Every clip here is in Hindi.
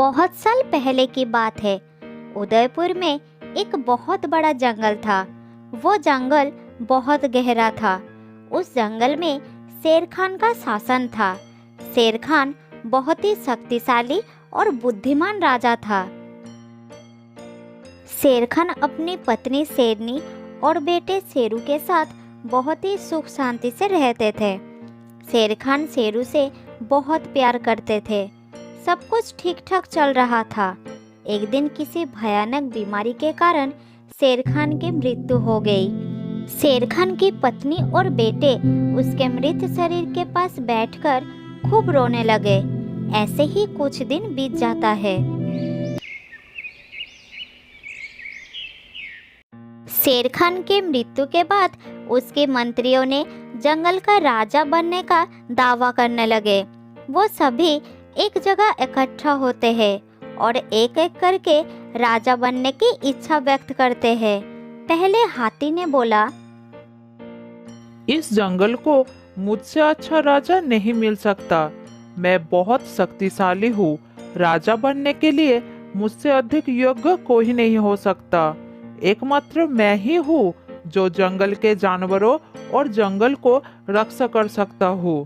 बहुत साल पहले की बात है। उदयपुर में एक बहुत बड़ा जंगल था। वो जंगल बहुत गहरा था। उस जंगल में शेर खान का शासन था। शेर खान बहुत ही शक्तिशाली और बुद्धिमान राजा था। शेर खान अपनी पत्नी शेरनी और बेटे शेरू के साथ बहुत ही सुख शांति से रहते थे। शेर खान शेरू से बहुत प्यार करते थे। सब कुछ ठीक ठाक चल रहा था। एक दिन किसी भयानक बीमारी के कारण शेर खान की मृत्यु हो गई। शेर खान की पत्नी और बेटे उसके मृत शरीर के पास बैठकर खूब रोने लगे। ऐसे ही कुछ दिन बीत जाता है। शेर खान की मृत्यु के बाद उसके मंत्रियों ने जंगल का राजा बनने का दावा करने लगे। वो सभी एक जगह इकट्ठा होते हैं और एक एक करके राजा बनने की इच्छा व्यक्त करते हैं। पहले हाथी ने बोला, इस जंगल को मुझसे अच्छा राजा नहीं मिल सकता। मैं बहुत शक्तिशाली हूँ। राजा बनने के लिए मुझसे अधिक योग्य कोई नहीं हो सकता। एकमात्र मैं ही हूँ जो जंगल के जानवरों और जंगल को रक्षा कर सकता हूँ।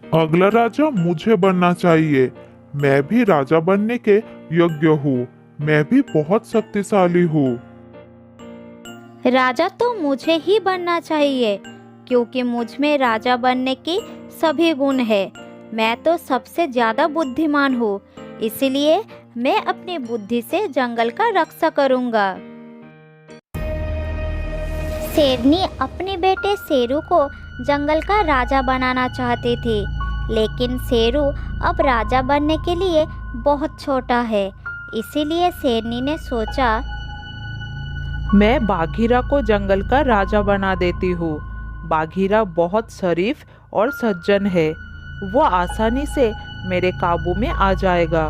अगला राजा मुझे बनना चाहिए। मैं भी राजा बनने के योग्य हूँ। मैं भी बहुत शक्तिशाली हूँ। राजा तो मुझे ही बनना चाहिए क्योंकि मुझ में राजा बनने की सभी गुण है। मैं तो सबसे ज्यादा बुद्धिमान हूँ, इसलिए मैं अपनी बुद्धि से जंगल का रक्षा करूँगा। शेरनी अपने बेटे शेरू को जंगल का राजा बनाना चाहती थी, लेकिन शेरू अब राजा बनने के लिए बहुत छोटा है। इसीलिए शेरनी ने सोचा, मैं बाघीरा को जंगल का राजा बना देती हूँ। बाघीरा बहुत शरीफ और सज्जन है। वो आसानी से मेरे काबू में आ जाएगा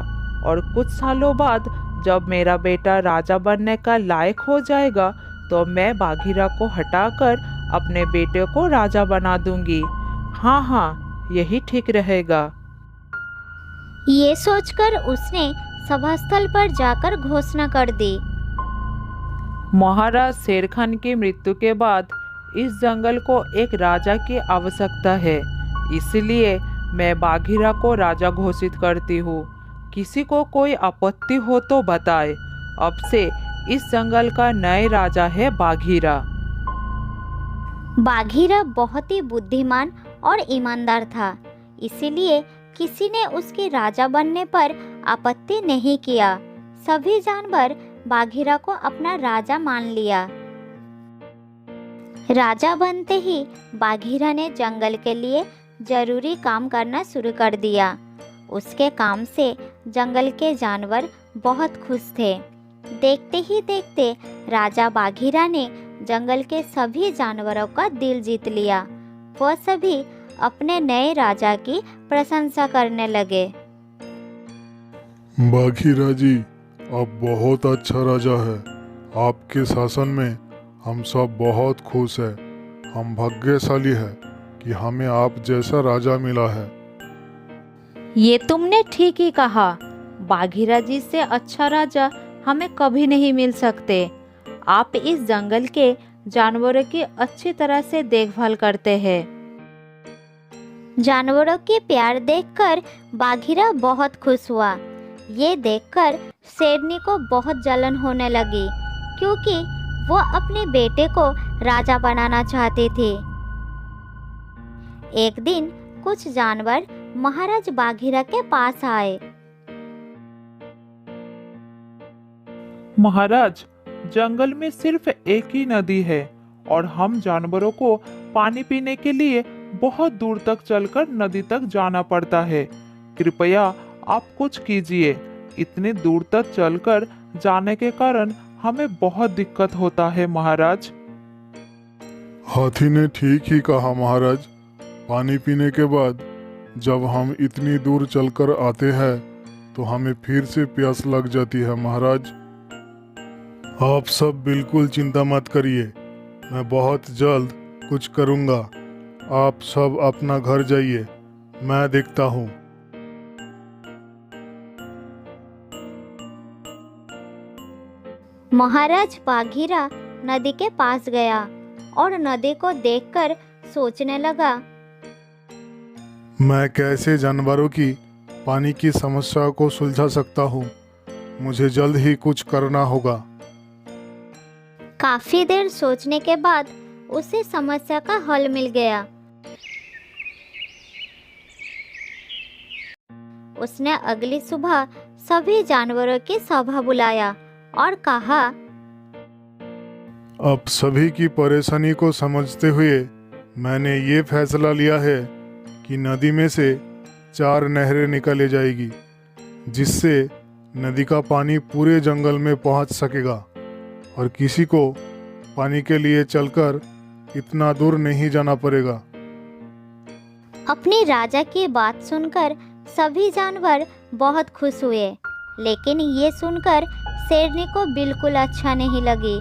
और कुछ सालों बाद जब मेरा बेटा राजा बनने का लायक हो जाएगा तो मैं बाघीरा को हटाकर अपने बेटे को राजा बना दूंगी। हाँ, यही ठीक रहेगा। ये सोचकर उसने सभास्थल पर जाकर घोषणा कर दी। महाराज शेर खान की मृत्यु के बाद इस जंगल को एक राजा की आवश्यकता है। इसलिए मैं बाघीरा को राजा घोषित करती हूँ। किसी को कोई आपत्ति हो तो बताए। अब से इस जंगल का नया राजा है बाघीरा। बाघीरा बहुत ही बुद्धिमान और ईमानदार था, इसीलिए किसी ने उसके राजा बनने पर आपत्ति नहीं किया। सभी जानवर बाघीरा को अपना राजा मान लिया। राजा बनते ही बाघीरा ने जंगल के लिए जरूरी काम करना शुरू कर दिया। उसके काम से जंगल के जानवर बहुत खुश थे। देखते ही देखते राजा बाघीरा ने जंगल के सभी जानवरों का दिल जीत लिया। वह सभी अपने नए राजा की प्रशंसा करने लगे। बाघीरा जी, आप बहुत अच्छा राजा है। आपके शासन में हम सब बहुत खुश हैं। हम भाग्यशाली हैं कि हमें आप जैसा राजा मिला है। ये तुमने ठीक ही कहा। बाघीरा जी से अच्छा राजा हमें कभी नहीं मिल सकते। आप इस जंगल के जानवरों की अच्छी तरह से देखभाल करते हैं। जानवरों के प्यार देखकर बाघीरा बहुत खुश हुआ। ये देखकर शेरनी को बहुत जलन होने लगी, क्योंकि वो अपने बेटे को राजा बनाना चाहती थी। एक दिन कुछ जानवर महाराज बाघीरा के पास आए। महाराज, जंगल में सिर्फ एक ही नदी है और हम जानवरों को पानी पीने के लिए बहुत दूर तक चलकर नदी तक जाना पड़ता है। कृपया आप कुछ कीजिए। इतने दूर तक चलकर जाने के कारण हमें बहुत दिक्कत होता है महाराज। हाथी ने ठीक ही कहा महाराज। पानी पीने के बाद जब हम इतनी दूर चलकर आते हैं तो हमें फिर से प्यास लग जाती है महाराज। आप सब बिल्कुल चिंता मत करिए, मैं बहुत जल्द कुछ करूँगा। आप सब अपना घर जाइए, मैं देखता हूँ। महाराज बाघीरा नदी के पास गया और नदी को देखकर सोचने लगा, मैं कैसे जानवरों की पानी की समस्या को सुलझा सकता हूँ। मुझे जल्द ही कुछ करना होगा। काफी देर सोचने के बाद उसे समस्या का हल मिल गया। उसने अगली सुबह सभी जानवरों की सभा बुलाया और कहा, अब सभी की परेशानी को समझते हुए मैंने ये फैसला लिया है कि नदी में से 4 नहरें निकाली जाएगी, जिससे नदी का पानी पूरे जंगल में पहुंच सकेगा और किसी को पानी के लिए चलकर इतना दूर नहीं जाना पड़ेगा। अपने राजा की बात सुनकर सभी जानवर बहुत खुश हुए, लेकिन ये सुनकर शेरनी को बिल्कुल अच्छा नहीं लगी।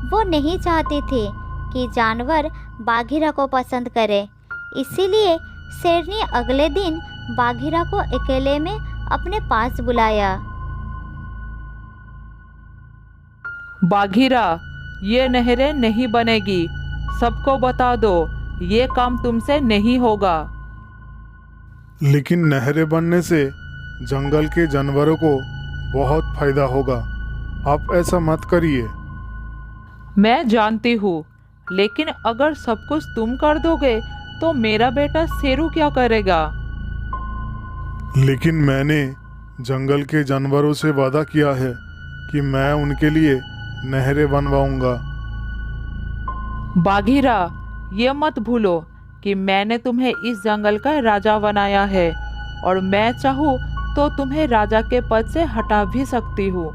वो नहीं चाहती थी कि जानवर बाघीरा को पसंद करे। इसीलिए शेरनी अगले दिन बाघीरा को अकेले में अपने पास बुलाया। बाघीरा, ये नहरें नहीं बनेगी, सबको बता दो, ये काम तुमसे नहीं होगा। लेकिन नहरें बनने से जंगल के जानवरों को बहुत फायदा होगा। आप ऐसा मत करिए। मैं जानती हूँ, लेकिन अगर सब कुछ तुम कर दोगे तो मेरा बेटा शेरू क्या करेगा? लेकिन मैंने जंगल के जानवरों से वादा किया है कि मैं उनके लिए नहरें बनवाऊंगा। बाघीरा, ये मत भूलो कि मैंने तुम्हें इस जंगल का राजा बनाया है और मैं चाहूँ तो तुम्हें राजा के पद से हटा भी सकती हूँ।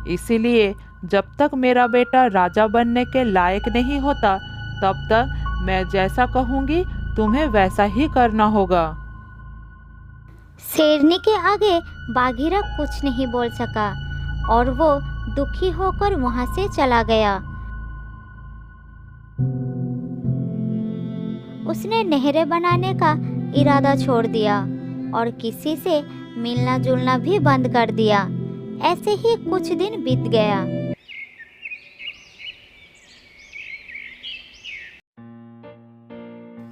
इसीलिए जब तक मेरा बेटा राजा बनने के लायक नहीं होता, तब तक मैं जैसा कहूँगी तुम्हें वैसा ही करना होगा। शेरनी के आगे बाघीरा कुछ नहीं बोल सका और वो दुखी होकर वहां से चला गया। उसने नहरें बनाने का इरादा छोड़ दिया और किसी से मिलना जुलना भी बंद कर दिया। ऐसे ही कुछ दिन बीत गया।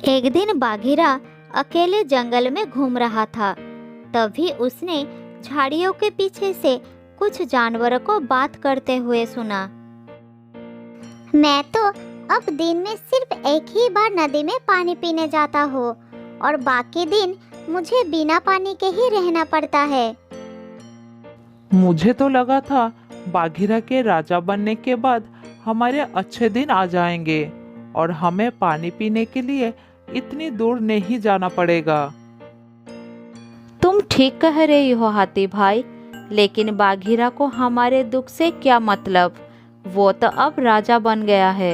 एक दिन बाघीरा अकेले जंगल में घूम रहा था। तभी उसने झाड़ियों के पीछे से कुछ जानवरों को बात करते हुए सुना। मैं तो अब दिन में सिर्फ एक ही बार नदी में पानी पीने जाता हूँ और बाकी दिन मुझे बिना पानी के ही रहना पड़ता है। मुझे तो लगा था बाघीरा के राजा बनने के बाद हमारे अच्छे दिन आ जाएंगे और हमें पानी पीने के लिए इतनी दूर नहीं जाना पड़ेगा। तुम ठीक कह रही हो हाथी भाई, लेकिन बाघीरा को हमारे दुख से क्या मतलब? वो तो अब राजा बन गया है।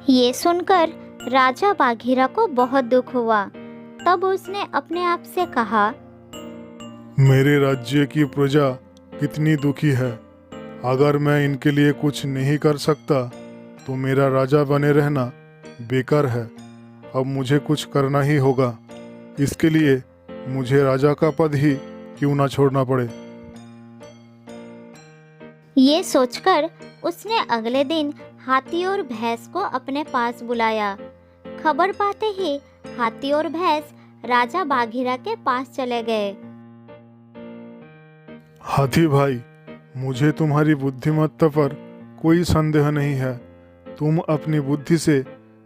ये सुनकर राजा बाघीरा को बहुत दुख हुआ। तब उसने अपने आप से कहा, मेरे राज्य की प्रजा कितनी दुखी है। अगर मैं इनके लिए कुछ नहीं कर सकता तो मेरा राजा बने रहना बेकार है। अब मुझे कुछ करना ही होगा। इसके लिए मुझे राजा का पद ही क्यों ना छोड़ना पड़े। ये सोचकर उसने अगले दिन हाथी और भैंस को अपने पास बुलाया। खबर पाते ही हाथी और भैंस राजा बाघीरा के पास चले गए। हाथी भाई, मुझे तुम्हारी बुद्धिमत्ता पर कोई संदेह नहीं है। तुम अपनी बुद्धि से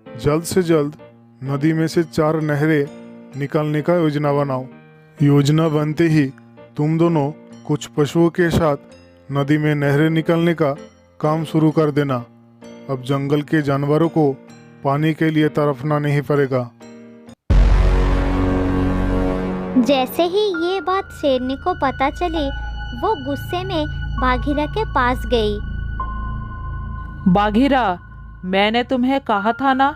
जल्द नदी में से 4 नहरें निकालने का योजना बनाओ। योजना बनते ही तुम दोनों कुछ पशुओं के साथ नदी में नहरें निकालने का काम शुरू कर देना। अब जंगल के जानवरों को पानी के लिए तरफना नहीं पड़ेगा। जैसे ही ये बात शेरनी को पता चली, वो गुस्से में बाघीरा के पास गई। बाघीरा, मैंने तुम्हें कहा था ना,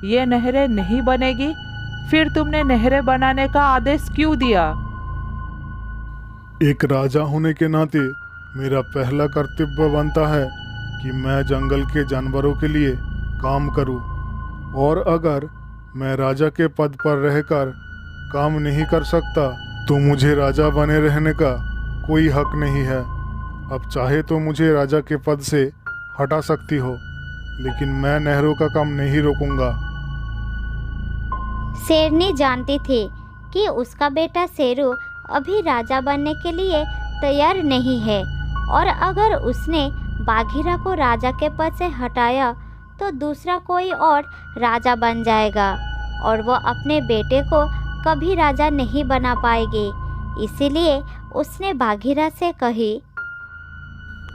ये नहरें नहीं बनेगी, फिर तुमने नहरें बनाने का आदेश क्यों दिया? एक राजा होने के नाते मेरा पहला कर्तव्य बनता है कि मैं जंगल के जानवरों के लिए काम करूं, और अगर मैं राजा के पद पर रहकर काम नहीं कर सकता तो मुझे राजा बने रहने का कोई हक नहीं है। अब चाहे तो मुझे राजा के पद से हटा सकती हो, लेकिन मैं नहरों का काम नहीं रोकूंगा। शेरनी जानती थी कि उसका बेटा शेरू अभी राजा बनने के लिए तैयार नहीं है, और अगर उसने बाघीरा को राजा के पद से हटाया तो दूसरा कोई और राजा बन जाएगा और वो अपने बेटे को कभी राजा नहीं बना पाएगी। इसीलिए उसने बाघीरा से कही,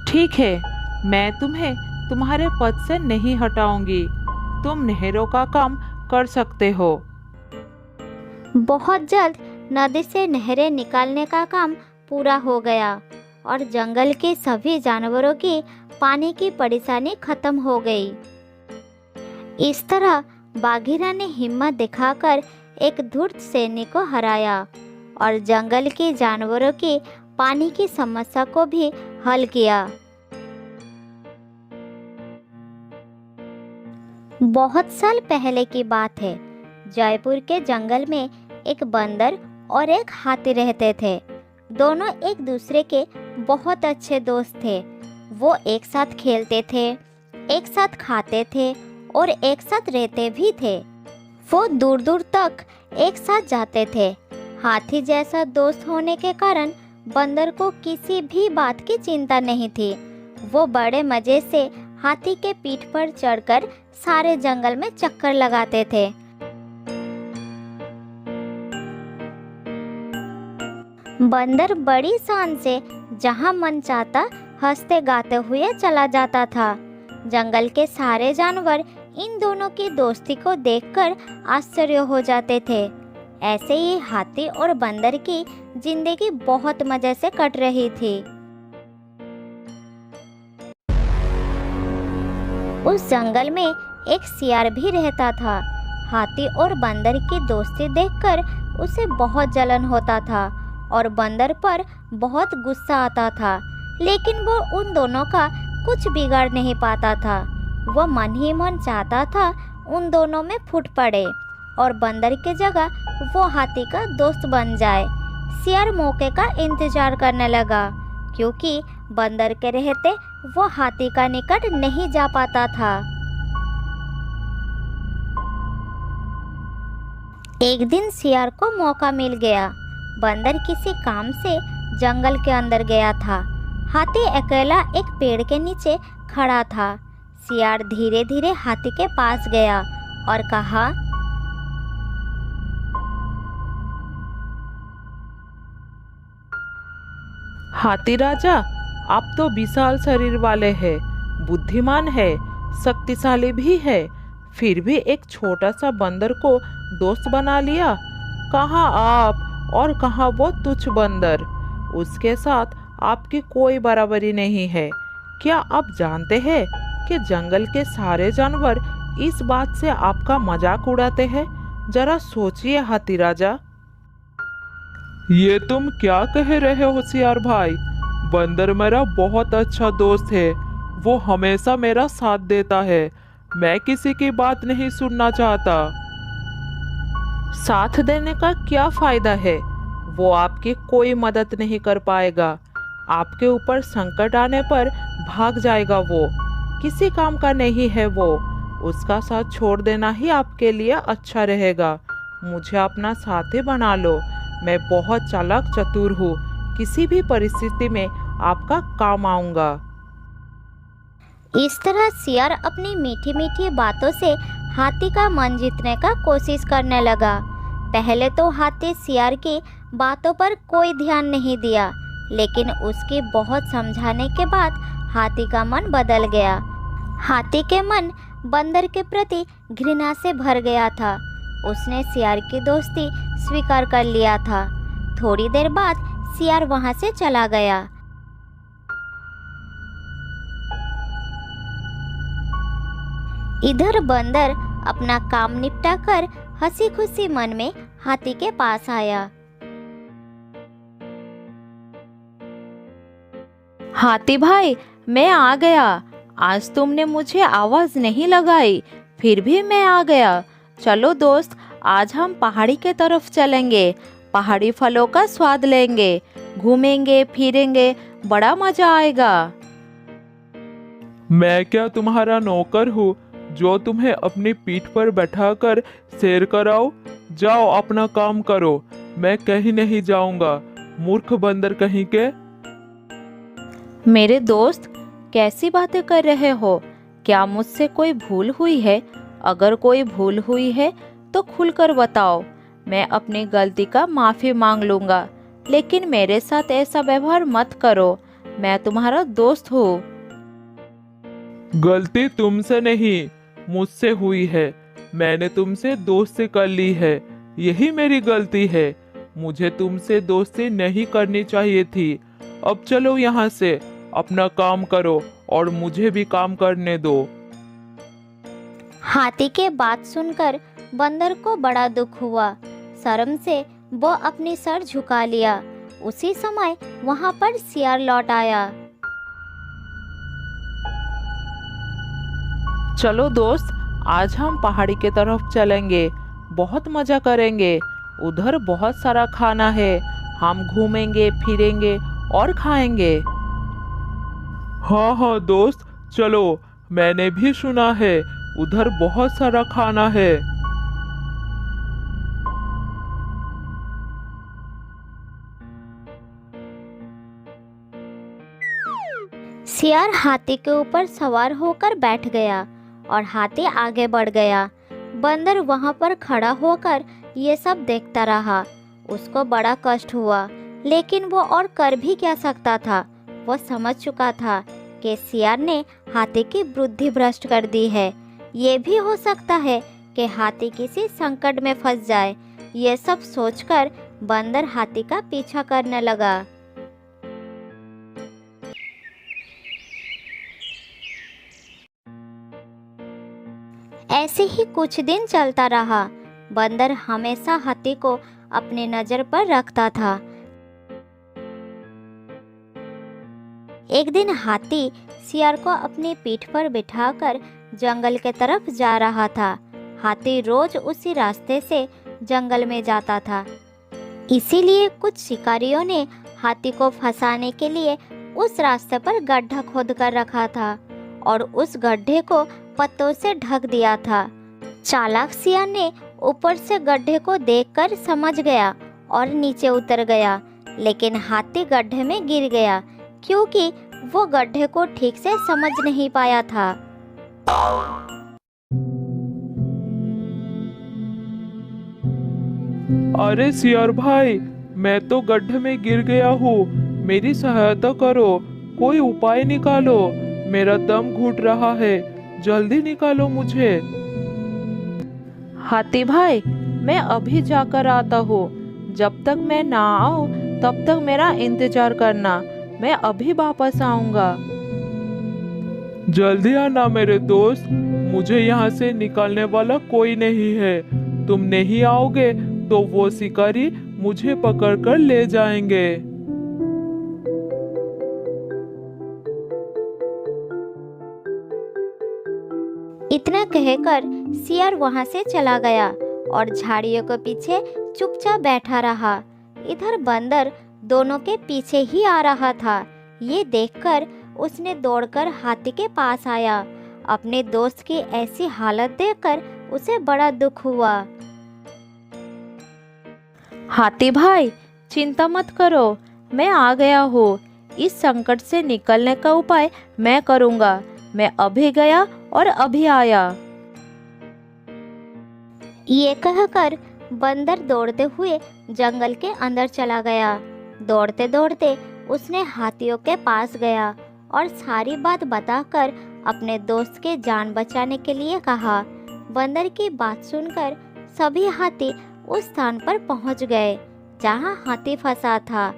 ठीक है, मैं तुम्हें तुम्हारे पद से नहीं हटाऊंगी। तुम नहरों का काम कर सकते हो। बहुत जल्द नदी से नहरें निकालने का काम पूरा हो गया और जंगल के सभी जानवरों की पानी की परेशानी खत्म हो गई। इस तरह बाघीरा ने हिम्मत दिखाकर एक धूर्त सैनिक को हराया और जंगल के जानवरों की पानी की समस्या को भी हल किया। बहुत साल पहले की बात है। जयपुर के जंगल में एक बंदर और एक हाथी रहते थे। दोनों एक दूसरे के बहुत अच्छे दोस्त थे। वो एक साथ खेलते थे, एक साथ खाते थे और एक साथ रहते भी थे। वो दूर दूर तक एक साथ जाते थे। हाथी जैसा दोस्त होने के कारण बंदर को किसी भी बात की चिंता नहीं थी। वो बड़े मज़े से हाथी के पीठ पर चढ़कर सारे जंगल में चक्कर लगाते थे। बंदर बड़ी शान से जहाँ मन चाहता हंसते गाते हुए चला जाता था। जंगल के सारे जानवर इन दोनों की दोस्ती को देखकर आश्चर्य हो जाते थे। ऐसे ही हाथी और बंदर की जिंदगी बहुत मजे से कट रही थी। उस जंगल में एक सियार भी रहता था। हाथी और बंदर की दोस्ती देखकर उसे बहुत जलन होता था और बंदर पर बहुत गुस्सा आता था, लेकिन वो उन दोनों का कुछ बिगाड़ नहीं पाता था। वो मन ही मन चाहता था उन दोनों में फूट पड़े और बंदर की जगह वो हाथी का दोस्त बन जाए। सियार मौके का इंतजार करने लगा, क्योंकि बंदर के रहते वो हाथी का निकट नहीं जा पाता था। एक दिन सियार को मौका मिल गया। बंदर किसी काम से जंगल के अंदर गया था। हाथी अकेला एक पेड़ के नीचे खड़ा था। सियार धीरे धीरे हाथी के पास गया और कहा, हाथी राजा, आप तो विशाल शरीर वाले हैं, बुद्धिमान है, शक्तिशाली भी है, फिर भी एक छोटा सा बंदर को दोस्त बना लिया। कहाँ आप और कहाँ वो तुच्छ बंदर। उसके साथ आपकी कोई बराबरी नहीं है। क्या आप जानते हैं कि जंगल के सारे जानवर इस बात से आपका मजाक उड़ाते हैं? जरा सोचिए हाथी राजा। ये तुम क्या कह रहे हो सियार भाई? बंदर मेरा बहुत अच्छा दोस्त है। वो हमेशा मेरा साथ देता है। मैं किसी की बात नहीं सुनना चाहता। साथ देने का क्या फायदा है? वो आपकी कोई मदद नहीं कर पाएगा। आपके ऊपर संकट आने पर भाग जाएगा। वो किसी काम का नहीं है। वो उसका साथ छोड़ देना ही आपके लिए अच्छा रहेगा। मुझे अपना साथी बना लो। मैं बहुत चालाक चतुर हूँ। किसी भी परिस्थिति में आपका काम आऊँगा। इस तरह सियार अपनी मीठी मीठी बातों से हाथी का मन जीतने का कोशिश करने लगा। पहले तो हाथी सियार की बातों पर कोई ध्यान नहीं दिया, लेकिन उसकी बहुत समझाने के बाद हाथी का मन बदल गया। हाथी के मन बंदर के प्रति घृणा से भर गया था। उसने सियार की दोस्ती स्वीकार कर लिया था। थोड़ी देर बाद सियार वहां से चला गया। इधर बंदर अपना काम निपटा कर हंसी खुशी मन में हाथी के पास आया। हाथी भाई, मैं आ गया। आज तुमने मुझे आवाज नहीं लगाई, फिर भी मैं आ गया। चलो दोस्त, आज हम पहाड़ी के तरफ चलेंगे। पहाड़ी फलों का स्वाद लेंगे। घूमेंगे फिरेंगे, बड़ा मजा आएगा। मैं क्या तुम्हारा नौकर हूँ जो तुम्हें अपनी पीठ पर बैठाकर सैर कराओ? जाओ अपना काम करो, मैं कहीं नहीं जाऊंगा। मूर्ख बंदर कहीं के। मेरे दोस्त, कैसी बातें कर रहे हो? क्या मुझसे कोई भूल हुई है? अगर कोई भूल हुई है तो खुलकर बताओ, मैं अपनी गलती का माफी मांग लूंगा। लेकिन मेरे साथ ऐसा व्यवहार मत करो, मैं तुम्हारा दोस्त हूँ। गलती तुमसे नहीं, मुझसे हुई है। मैंने तुमसे दोस्ती कर ली है, यही मेरी गलती है। मुझे तुमसे दोस्ती नहीं करनी चाहिए थी। अब चलो यहाँ से, अपना काम करो और मुझे भी काम करने दो। हाथी के बात सुनकर बंदर को बड़ा दुख हुआ। शर्म से वो अपनी सर झुका लिया। उसी समय वहां पर सियार लौट आया। चलो दोस्त, आज हम पहाड़ी के तरफ चलेंगे, बहुत मजा करेंगे। उधर बहुत सारा खाना है, हम घूमेंगे फिरेंगे और खाएंगे। हाँ हाँ दोस्त, चलो। मैंने भी सुना है उधर बहुत सारा खाना है। सियार हाथी के ऊपर सवार होकर बैठ गया और हाथी आगे बढ़ गया। बंदर वहां पर खड़ा होकर ये सब देखता रहा। उसको बड़ा कष्ट हुआ, लेकिन वो और कर भी क्या सकता था। वो समझ चुका था कि सियार ने हाथी की बुद्धि भ्रष्ट कर दी है। ये भी हो सकता है कि हाथी किसी संकट में फंस जाए। ये सब सोचकर बंदर हाथी का पीछा करने लगा। ऐसे ही कुछ दिन चलता रहा। बंदर हमेशा हाथी को अपनी नजर पर रखता था। एक दिन हाथी सियार को अपनी पीठ पर बिठाकर जंगल के तरफ जा रहा था। हाथी रोज उसी रास्ते से जंगल में जाता था। इसीलिए कुछ शिकारियों ने हाथी को फंसाने के लिए उस रास्ते पर गड्ढा खोद कर रखा था और उस गड्ढे को पत्तों से ढक दिया था। चालाक सियार ने ऊपर से गड्ढे को देखकर समझ गया और नीचे उतर गया, लेकिन हाथी गड्ढे में गिर गया क्योंकि वो गड्ढे को ठीक से समझ नहीं पाया था। अरे सियार भाई, मैं तो गड्ढे में गिर गया हूँ, मेरी सहायता करो। कोई उपाय निकालो, मेरा दम घुट रहा है, जल्दी निकालो मुझे। हाथी भाई, मैं अभी जाकर आता हूँ। जब तक मैं ना आऊँ तब तक मेरा इंतजार करना, मैं अभी वापस आऊँगा। जल्दी आना मेरे दोस्त, मुझे यहाँ से निकालने वाला कोई नहीं है। तुम नहीं आओगे तो वो शिकारी मुझे पकड़कर ले जाएंगे। इतना कहकर सियार वहां से चला गया और झाड़ियों के पीछे चुपचाप बैठा रहा। इधर बंदर दोनों के पीछे ही आ रहा था। ये देखकर उसने दौड़कर हाथी के पास आया। अपने दोस्त की ऐसी हालत देखकर उसे बड़ा दुख हुआ। हाथी भाई, चिंता मत करो, मैं आ गया हूँ। इस संकट से निकलने का उपाय मैं करूँगा। मैं अभी गया और अभी आया। ये कहकर बंदर दौड़ते हुए जंगल के अंदर चला गया। दौड़ते दौड़ते उसने हाथियों के पास गया और सारी बात बताकर अपने दोस्त के जान बचाने के लिए कहा। बंदर की बात सुनकर सभी हाथी उस स्थान पर पहुंच गए जहां हाथी फंसा था।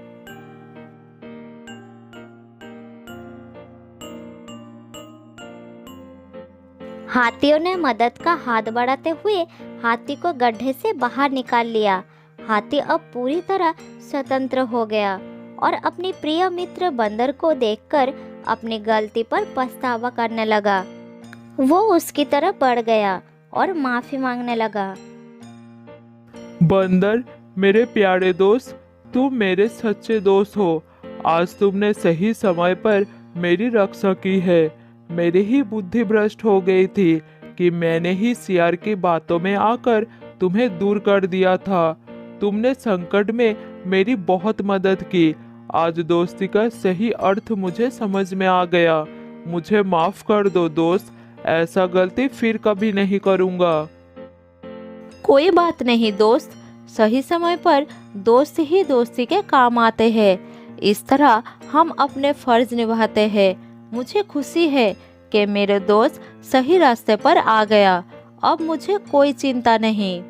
हाथियों ने मदद का हाथ बढ़ाते हुए हाथी को गड्ढे से बाहर निकाल लिया। हाथी अब पूरी तरह स्वतंत्र हो गया और अपनी प्रिय मित्र बंदर को देखकर अपनी गलती पर पछतावा करने लगा। वो उसकी तरफ बढ़ गया और माफी मांगने लगा। बंदर, मेरे प्यारे दोस्त, तुम मेरे सच्चे दोस्त हो। आज तुमने सही समय पर मेरी रक्षा की है। मेरी ही बुद्धि भ्रष्ट हो गई थी कि मैंने ही सियार की बातों में आकर तुम्हें दूर कर दिया था। तुमने संकट में मेरी बहुत मदद की। आज दोस्ती का सही अर्थ मुझे समझ में आ गया। मुझे माफ कर दो दोस्त, ऐसा गलती फिर कभी नहीं करूँगा। कोई बात नहीं दोस्त, सही समय पर दोस्त ही दोस्ती के काम आते हैं। इस तरह हम अपने फर्ज निभाते हैं। मुझे खुशी है कि मेरे दोस्त सही रास्ते पर आ गया। अब मुझे कोई चिंता नहीं।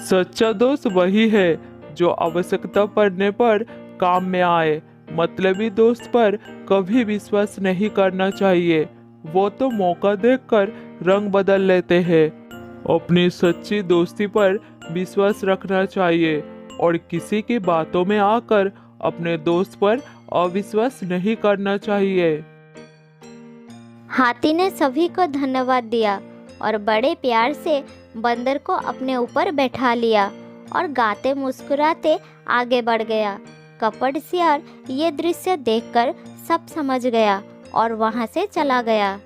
सच्चा दोस्त वही है जो आवश्यकता पड़ने पर काम में आए। मतलबी दोस्त पर कभी विश्वास नहीं करना चाहिए। वो तो मौका देखकर रंग बदल लेते हैं। अपनी सच्ची दोस्ती पर विश्वास रखना चाहिए और किसी की बातों में आकर अपने दोस्त पर अविश्वास नहीं करना चाहिए। हाथी ने सभी को धन्यवाद दिया और बड़े प्यार से बंदर को अपने ऊपर बैठा लिया और गाते मुस्कुराते आगे बढ़ गया। कपट सियार ये दृश्य देखकर सब समझ गया और वहां से चला गया।